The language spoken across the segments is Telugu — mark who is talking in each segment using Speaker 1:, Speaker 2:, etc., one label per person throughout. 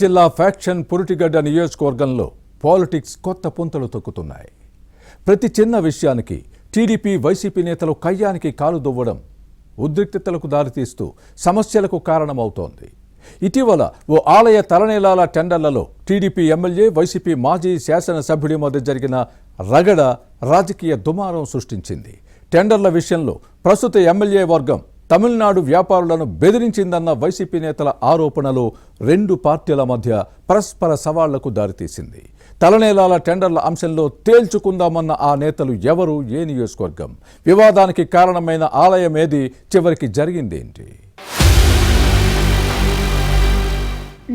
Speaker 1: జిల్లా ఫ్యాక్షన్ పురిటిగడ్డ నియోజకవర్గంలో పాలిటిక్స్ కొత్త పుంతలు తొక్కుతున్నాయి. ప్రతి చిన్న విషయానికి టీడీపీ వైసీపీ నేతలు కయ్యానికి కాలు దువ్వడం ఉద్రిక్తతలకు దారితీస్తూ సమస్యలకు కారణమవుతోంది. ఇటీవల ఓ ఆలయ తలనీలాల టెండర్లలో టీడీపీ ఎమ్మెల్యే వైసీపీ మాజీ శాసనసభ్యుడి మధ్య జరిగిన రగడ రాజకీయ దుమారం సృష్టించింది. టెండర్ల విషయంలో ప్రస్తుత ఎమ్మెల్యే వర్గం తమిళనాడు వ్యాపారులను బెదిరించిందన్న వైసీపీ నేతల ఆరోపణలు రెండు పార్టీల మధ్య పరస్పర సవాళ్లకు దారితీసింది. తలనేలాల టెండర్ల అంశంలో తేల్చుకుందామన్న ఆ నేతలు ఎవరు, ఏ నియోజకవర్గం, వివాదానికి కారణమైన ఆలయం ఏది, చివరికి జరిగిందేంటి?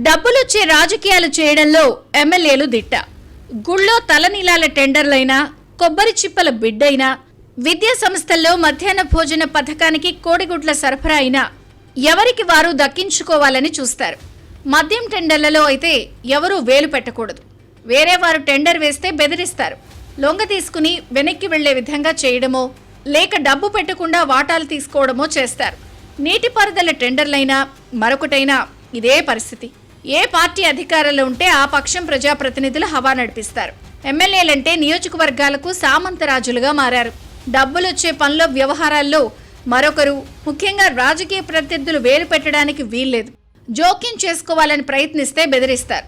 Speaker 2: డబ్బులొచ్చే రాజకీయాలు చేయడంలో ఎమ్మెల్యేలు దిట్ట. గుళ్ళో తలనీలాల టెండర్లైనా, కొబ్బరి చిప్పల బిడ్డైనా, విద్యా సంస్థల్లో మధ్యాహ్న భోజన పథకానికి కోడిగుడ్ల సరఫరా అయినా ఎవరికి వారు దక్కించుకోవాలని చూస్తారు. మద్యం టెండర్లలో అయితే ఎవరూ వేలు పెట్టకూడదు. వేరే వారు టెండర్ వేస్తే బెదిరిస్తారు. లొంగ తీసుకుని వెనక్కి వెళ్లే విధంగా చేయడమో లేక డబ్బు పెట్టకుండా వాటాలు తీసుకోవడమో చేస్తారు. నీటిపారుదల టెండర్లైనా మరొకటైనా ఇదే పరిస్థితి. ఏ పార్టీ అధికారంలో ఉంటే ఆ పక్షం ప్రజాప్రతినిధులు హవా నడిపిస్తారు. ఎమ్మెల్యేలంటే నియోజకవర్గాలకు సామంతరాజులుగా మారారు. డబ్బులొచ్చే పనుల వ్యవహారాల్లో మరొకరు, ముఖ్యంగా రాజకీయ ప్రత్యర్థులు వేలు పెట్టడానికి వీల్లేదు. జోక్యం చేసుకోవాలని ప్రయత్నిస్తే బెదిరిస్తారు.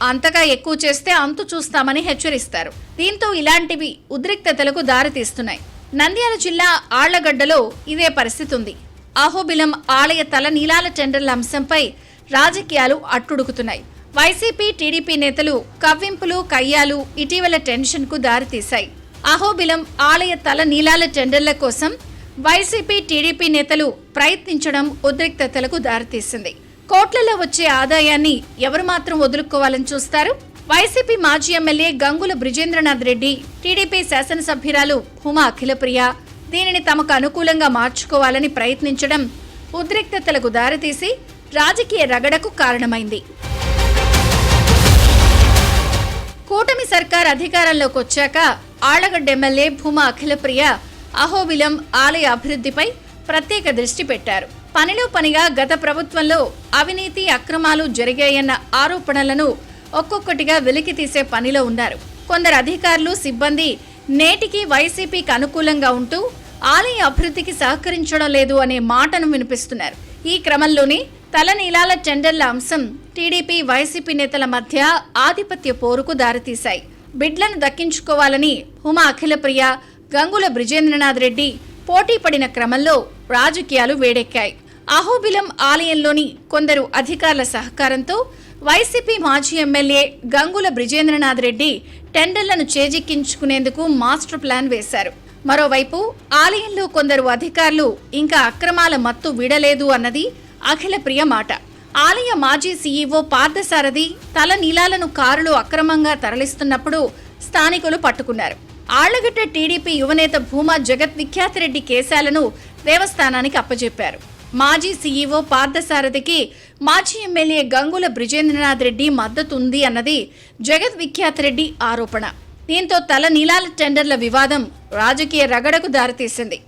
Speaker 2: అంతగా ఎక్కువ చేస్తే అంతు చూస్తామని హెచ్చరిస్తారు. దీంతో ఇలాంటివి ఉద్రిక్తతలకు దారితీస్తున్నాయి. నంద్యాల జిల్లా ఆళ్లగడ్డలో ఇదే పరిస్థితి ఉంది. అహోబిలం ఆలయ తలనీలాల టెండర్ల అంశంపై రాజకీయాలు అట్టుడుకుతున్నాయి. వైసీపీ, టీడీపీ నేతలు కవ్వింపులు, కయ్యాలు ఇటీవల టెన్షన్కు దారితీశాయి. అహోబిలం ఆలయ తలనీలాల టెండర్ల కోసం వైసీపీ, టీడీపీ నేతలు ప్రయత్నించడం ఉద్రిక్తతలకు దారితీసింది. కోట్లలో వచ్చే ఆదాయాన్ని ఎవరు మాత్రం వదులుకోవాలని చూస్తారు? వైసీపీ మాజీ ఎమ్మెల్యే గంగుల బ్రిజేంద్రనాథ్ రెడ్డి, టీడీపీ శాసనసభ్యురాలు భూమా అఖిలప్రియ దీనిని తమకు అనుకూలంగా మార్చుకోవాలని ప్రయత్నించడం ఉద్రిక్తతలకు దారితీసి రాజకీయ రగడకు కారణమైంది. కూటమి సర్కార్ అధికారంలోకి వచ్చాక ఆళ్లగడ్డ ఎమ్మెల్యే భూమా అఖిలప్రియ అహోబిలం ఆలయ అభివృద్ధిపై ప్రత్యేక దృష్టి పెట్టారు. పనిలో పనిగా గత ప్రభుత్వంలో అవినీతి, అక్రమాలు జరిగాయన్న ఆరోపణలను ఒక్కొక్కటిగా వెలికి తీసే పనిలో ఉన్నారు. కొందరు అధికారులు, సిబ్బంది నేటికి వైసీపీకి అనుకూలంగా ఉంటూ ఆలయ అభివృద్ధికి సహకరించడం లేదు అనే మాటను వినిపిస్తున్నారు. ఈ క్రమంలోనే తలనీలాల టెండర్ల అంశం టీడీపీ, వైసీపీ నేతల మధ్య ఆధిపత్య పోరుకు దారితీశాయి. బిడ్లను దక్కించుకోవాలని భూమా అఖిలప్రియ, గంగుల బ్రిజేంద్రనాథ్ రెడ్డి పోటీ పడిన క్రమంలో రాజకీయాలు వేడెక్కాయి. అహోబిలం ఆలయంలోని కొందరు అధికారుల సహకారంతో వైసీపీ మాజీ ఎమ్మెల్యే గంగుల బ్రిజేంద్రనాథ్ రెడ్డి టెండర్లను చేజిక్కించుకునేందుకు మాస్టర్ ప్లాన్ వేశారు. మరోవైపు ఆలయంలో కొందరు అధికారులు ఇంకా అక్రమాల మత్తు వీడలేదు అన్నది అఖిలప్రియ మాట. ఆలయ మాజీ సీఈఓ పార్థసారథి తలనీలాలను కారులో అక్రమంగా తరలిస్తున్నప్పుడు స్థానికులు పట్టుకున్నారు. ఆళ్లగడ్డ టీడీపీ యువనేత భూమా జగద్విఖ్యాతరెడ్డి కేశాలను దేవస్థానానికి అప్పజెప్పారు. మాజీ సీఈఓ పార్థసారథికి మాజీ ఎమ్మెల్యే గంగుల బ్రిజేంద్రనాథ్ రెడ్డి మద్దతుంది అన్నది జగద్విఖ్యాతరెడ్డి ఆరోపణ. దీంతో తలనీలాల టెండర్ల వివాదం రాజకీయ రగడకు దారితీసింది.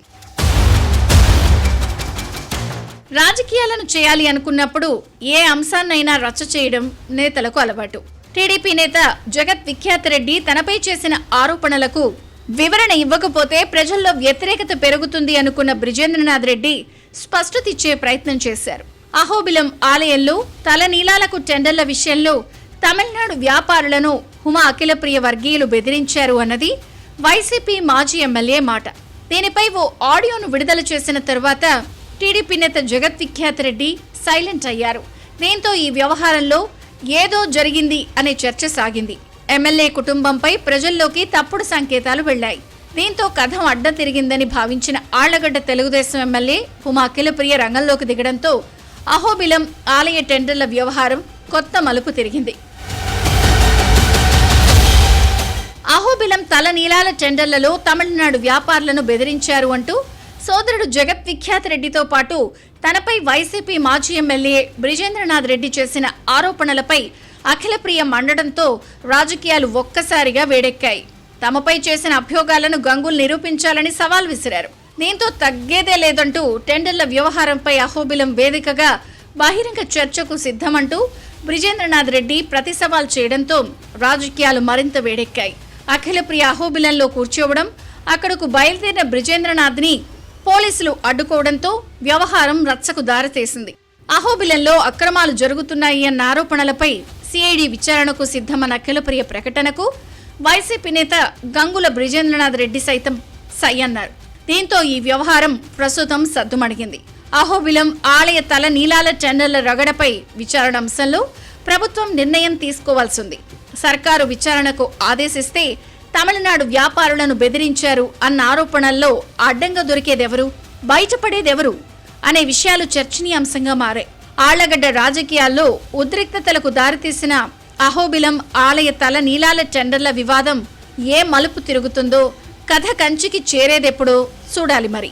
Speaker 2: రాజకీయాలను చేయాలి అనుకున్నప్పుడు ఏ అంశాన్నైనా రచ్చ చేయడం నేతలకు అలవాటు. టీడీపీ నేత జగద్విఖ్యాతరెడ్డి తనపై చేసిన ఆరోపణలకు వివరణ ఇవ్వకపోతే ప్రజల్లో వ్యతిరేకత పెరుగుతుంది అనుకున్న బ్రిజేంద్రనాథ్ రెడ్డి స్పష్టత ఇచ్చే ప్రయత్నం చేశారు. అహోబిలం ఆలయంలో తలనీలాలకు టెండర్ల విషయంలో తమిళనాడు వ్యాపారులను భూమా అఖిలప్రియ వర్గీయులు బెదిరించారు అన్నది వైసీపీ మాజీ ఎమ్మెల్యే మాట. దీనిపై ఓ ఆడియోను విడుదల చేసిన తర్వాత టీడీపీ నేత జగద్విఖ్యాతరెడ్డి సైలెంట్ అయ్యారు. దీంతో ఈ వ్యవహారంలో ఏదో జరిగింది అనే చర్చ సాగింది. ఎమ్మెల్యే కుటుంబంపై ప్రజల్లోకి తప్పుడు సంకేతాలు వెళ్లాయి. దీంతో కథం అడ్డ తిరిగిందని భావించిన ఆళ్లగడ్డ తెలుగుదేశం ఎమ్మెల్యే భూమా అఖిలప్రియ రంగంలోకి దిగడంతో అహోబిలం ఆలయ టెండర్ల వ్యవహారం కొత్త మలుపు తిరిగింది. అహోబిలం తలనీలాల టెండర్లలో తమిళనాడు వ్యాపారులను బెదిరించారు అంటూ సోదరుడు జగద్విఖ్యాతరెడ్డితో పాటు తనపై వైసీపీ మాజీ ఎమ్మెల్యే బ్రిజేంద్రనాథ్ రెడ్డి చేసిన ఆరోపణలపై అఖిలప్రియ మండడంతో రాజకీయాలు ఒక్కసారిగా వేడెక్కాయి. తమపై చేసిన అభ్యోగాలను గంగుల్ నిరూపించాలని సవాల్ విసిరారు. దీంతో తగ్గేదే లేదంటూ టెండర్ల వ్యవహారంపై అహోబిలం వేదికగా బహిరంగ చర్చకు సిద్ధమంటూ బ్రిజేంద్రనాథ్ రెడ్డి ప్రతి సవాల్ చేయడంతో రాజకీయాలు మరింత వేడెక్కాయి. అఖిలప్రియ అహోబిలంలో కూర్చోవడం, అక్కడకు బయలుదేరిన బ్రిజేంద్రనాథ్ని పోలీసులు అడ్డుకోవడంతో వ్యవహారం రచ్చకు దారితీసింది. అహోబిలంలో అక్రమాలు జరుగుతున్నాయి అన్న ఆరోపణలపై సిఐడి విచారణకు సిద్ధమన్న అఖిలప్రియ ప్రకటనకు వైసీపీ నేత గంగుల బ్రిజేంద్రనాథ్ రెడ్డి సైతం సై అన్నారు. దీంతో ఈ వ్యవహారం ప్రస్తుతం సద్దుమణిగింది. అహోబిలం ఆలయ తల నీలాల టెండర్ల రగడపై విచారణ అంశంలో ప్రభుత్వం నిర్ణయం తీసుకోవాల్సింది. సర్కారు విచారణకు ఆదేశిస్తే తమిళనాడు వ్యాపారులను బెదిరించారు అన్న ఆరోపణల్లో అడ్డంగా దొరికేదెవరు, బయటపడేదెవరు అనే విషయాలు చర్చనీయాంశంగా మారాయి. ఆళ్లగడ్డ రాజకీయాల్లో ఉద్రిక్తతలకు దారితీసిన అహోబిలం ఆలయ తల నీలాల టెండర్ల వివాదం ఏ మలుపు తిరుగుతుందో, కథ కంచికి చేరేదెప్పుడో చూడాలి మరి.